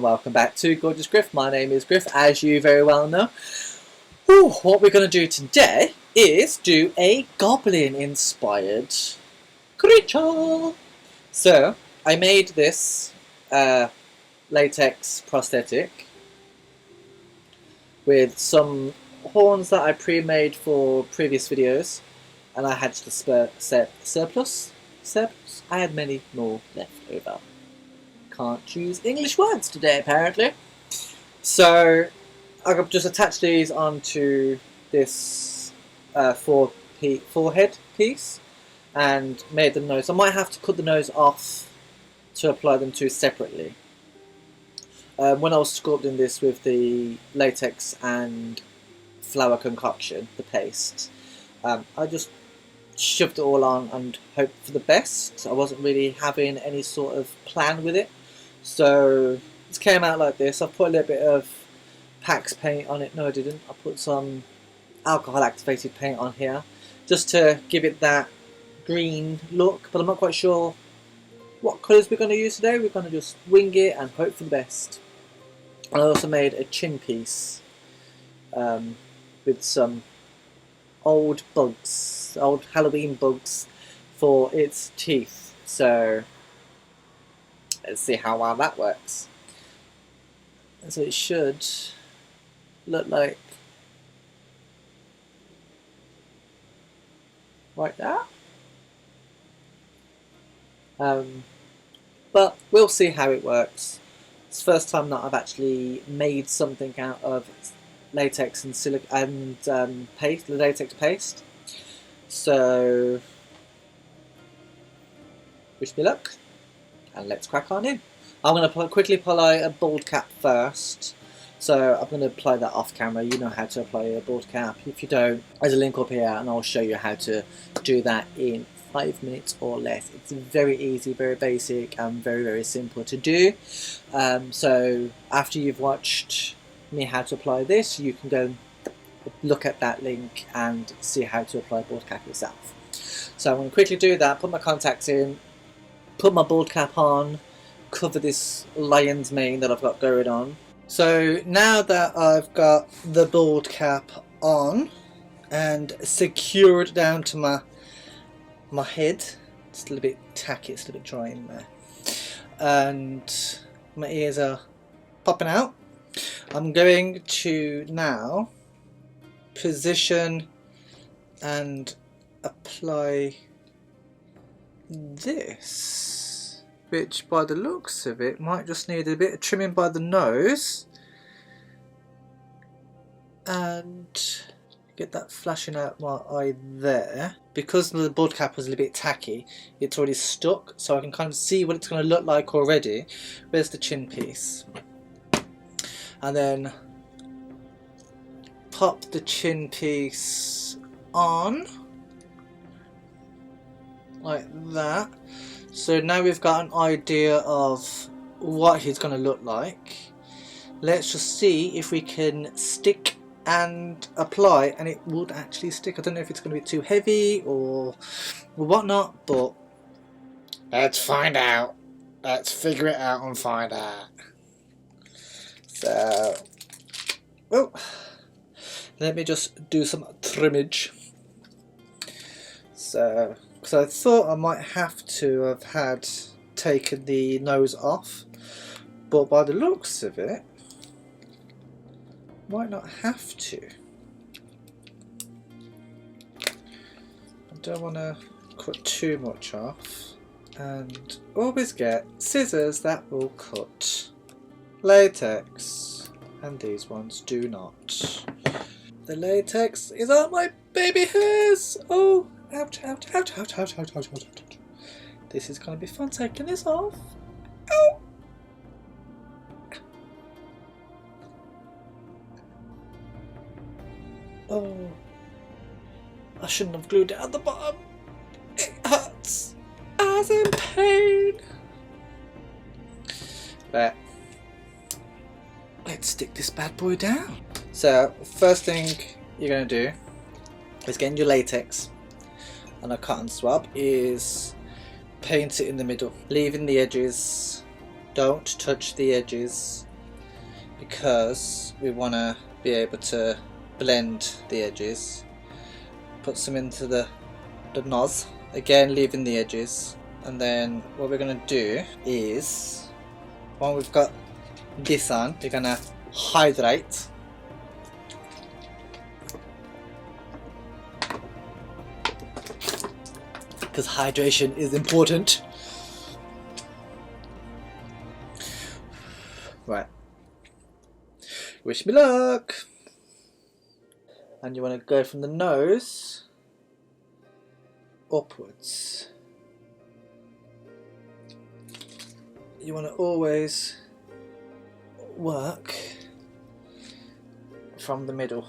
Welcome back to Gorgeous Griff. My name is Griff, as you very well know. What we're going to do today is do a Goblin inspired creature. So, I made this latex prosthetic with some horns that I pre-made for previous videos, and I had the surplus. I had many more left over. Can't choose English words today, apparently. So I've just attached these onto this forehead piece and made the nose. I might have to cut the nose off to apply them to separately. When I was sculpting this with the latex and flour concoction, the paste, I just shoved it all on and hoped for the best. I wasn't really having any sort of plan with it. So it came out like this. I put a little bit of PAX paint on it. No, I didn't. I put some alcohol activated paint on here just to give it that green look, but I'm not quite sure what colours we're going to use today. We're going to just wing it and hope for the best. I also made a chin piece with some old bugs, old Halloween bugs for its teeth. So let's see how well that works. And so it should look like that. But we'll see how it works. It's the first time that I've actually made something out of latex and paste, the latex paste. So wish me luck. And let's crack on in. I'm going to quickly apply a bald cap first. So I'm going to apply that off camera. You know how to apply a bald cap. If you don't, there's a link up here and I'll show you how to do that in 5 minutes or less. It's very easy, very basic and very, very simple to do. So after you've watched me how to apply this, you can go look at that link and see how to apply a bald cap yourself. So I'm going to quickly do that, put my contacts in, put my bald cap on, cover this lion's mane that I've got going on. So now that I've got the bald cap on and secured down to my head, it's a little bit tacky, it's a little bit dry in there, and my ears are popping out, I'm going to now position and apply this, which by the looks of it might just need a bit of trimming by the nose, and get that flashing out my eye there. Because the bald cap was a little bit tacky, it's already stuck, so I can kind of see what it's going to look like already. Where's the chin piece? And then pop the chin piece on like that. So now we've got an idea of what he's going to look like. Let's just see if we can stick and apply, and it would actually stick. I don't know if it's going to be too heavy or whatnot, but let's find out. Let's figure it out and find out. So, let me just do some trimmage. So, because I thought I might have to have had taken the nose off, but by the looks of it, might not have to. I don't want to cut too much off, and always get scissors that will cut latex, and these ones do not. The latex is on my baby hairs. Oh, ouch, ouch, ouch, ouch, ouch, ouch, ouch, ouch. This is going to be fun taking this off. Ow! Oh, I shouldn't have glued it at the bottom. It hurts. As in pain. But let's stick this bad boy down. So, first thing you're going to do is getting your latex on a cotton swab is paint it in the middle, leaving the edges don't touch the edges because we want to be able to blend the edges. Put some into the nose, again leaving the edges, and then what we're going to do is, when we've got this on, we're going to hydrate. Because hydration is important. Right. Wish me luck. And you want to go from the nose upwards. You want to always work from the middle.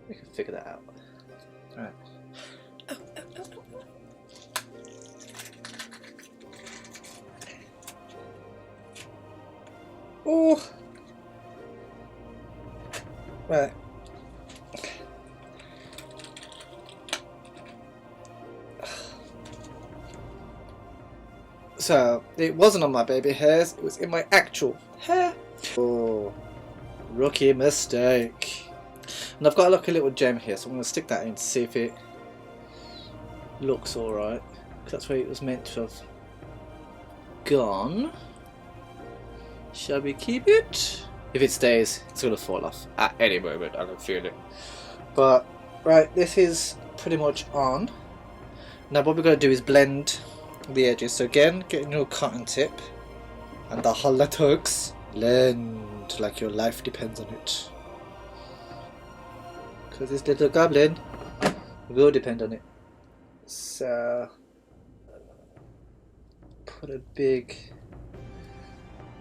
We can figure that out. Alright. Oh! Right. So, it wasn't on my baby hairs, it was in my actual hair. Oh, rookie mistake. And I've got like a little gem here, so I'm going to stick that in to see if it looks alright. Because that's where it was meant to have gone. Shall we keep it? If it stays, it's going to fall off at any moment, I can feel it. But, right, this is pretty much on. Now what we're going to do is blend the edges. So again, getting your cotton tip and the Latex, blend like your life depends on it. Because this little goblin will depend on it. So put a big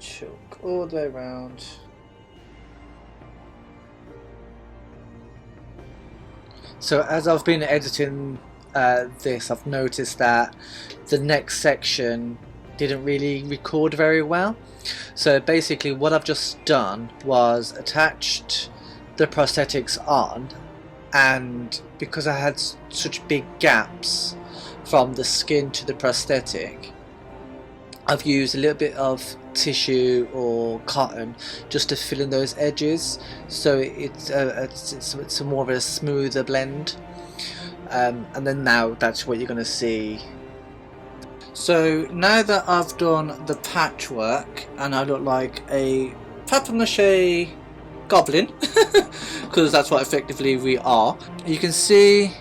chunk all the way around. So as I've been editing this, I've noticed that the next section didn't really record very well. So basically what I've just done was attached the prosthetics on, and because I had such big gaps from the skin to the prosthetic, I've used a little bit of tissue or cotton just to fill in those edges, so it's a more of a smoother blend. And then now that's what you're going to see. So now that I've done the patchwork and I look like a papier-mâché goblin, because that's what effectively we are, you can see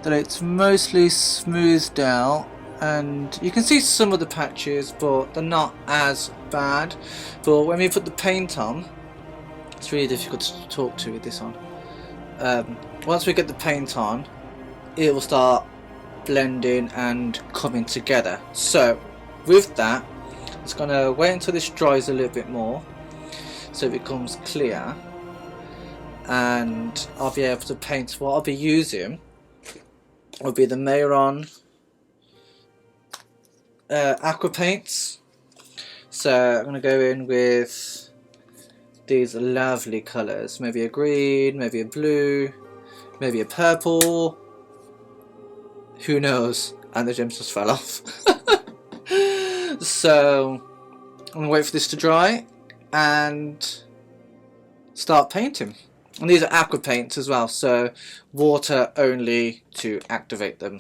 that it's mostly smoothed out, and you can see some of the patches but they're not as bad. But when we put the paint on, it's really difficult to talk to with this on. Once we get the paint on, it will start blending and coming together. So with that, it's going to wait until this dries a little bit more so it becomes clear, and I'll be able to paint. What I'll be using will be the Mehron Aqua paints. So I'm going to go in with these lovely colours, maybe a green, maybe a blue, maybe a purple, who knows, and the gems just fell off. So I'm going to wait for this to dry and start painting. And these are aqua paints as well, so water only to activate them.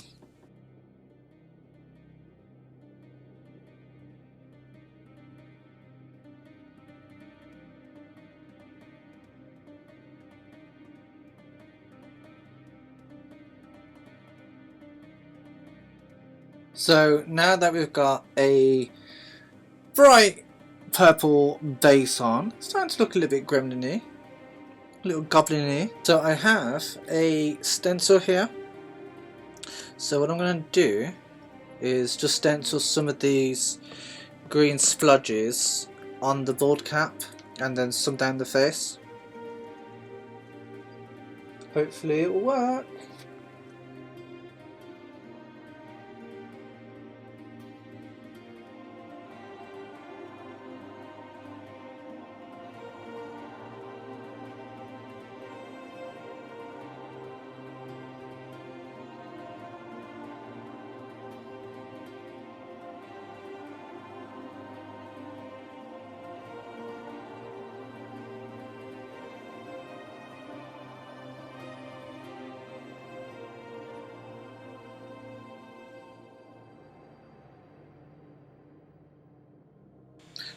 So now that we've got a bright purple base on, it's starting to look a little bit gremlin-y, a little goblin-y. So I have a stencil here. So what I'm going to do is just stencil some of these green splodges on the bald cap and then some down the face. Hopefully it will work.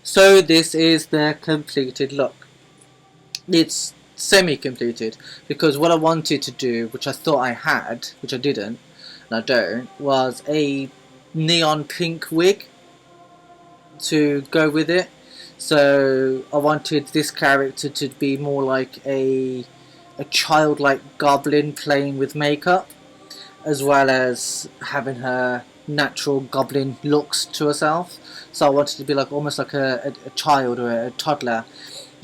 So this is the completed look. It's semi-completed because what I wanted to do, which I thought I had, which I didn't, and I don't, was a neon pink wig to go with it. So I wanted this character to be more like a childlike goblin playing with makeup, as well as having her natural goblin looks to herself. So I wanted to be like almost like a child or a toddler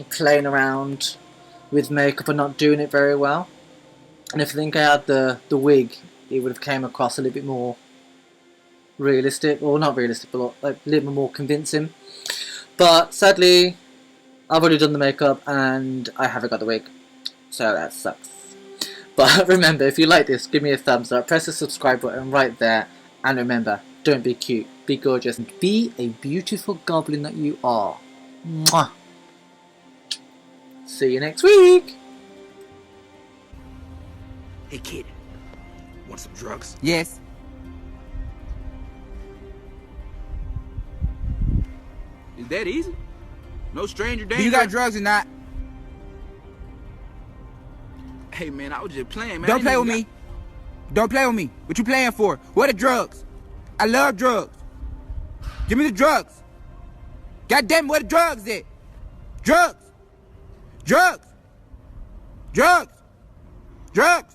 playing around with makeup and not doing it very well. And if I think I had the wig, it would have came across a little bit more realistic, or not realistic, but like a little bit more convincing. But sadly, I've already done the makeup and I haven't got the wig, so that sucks. But remember, if you like this, give me a thumbs up, press the subscribe button right there, and remember, don't be cute, be gorgeous, and be a beautiful goblin that you are. Mwah. See you next week! Hey kid, want some drugs? Yes. Is that easy? No stranger danger? Do you got drugs or not? Hey man, I was just playing, man. Don't play with me. Don't play with me. What you playing for? What are drugs? I love drugs. Give me the drugs. Goddamn, where the drugs at? Drugs. Drugs. Drugs. Drugs.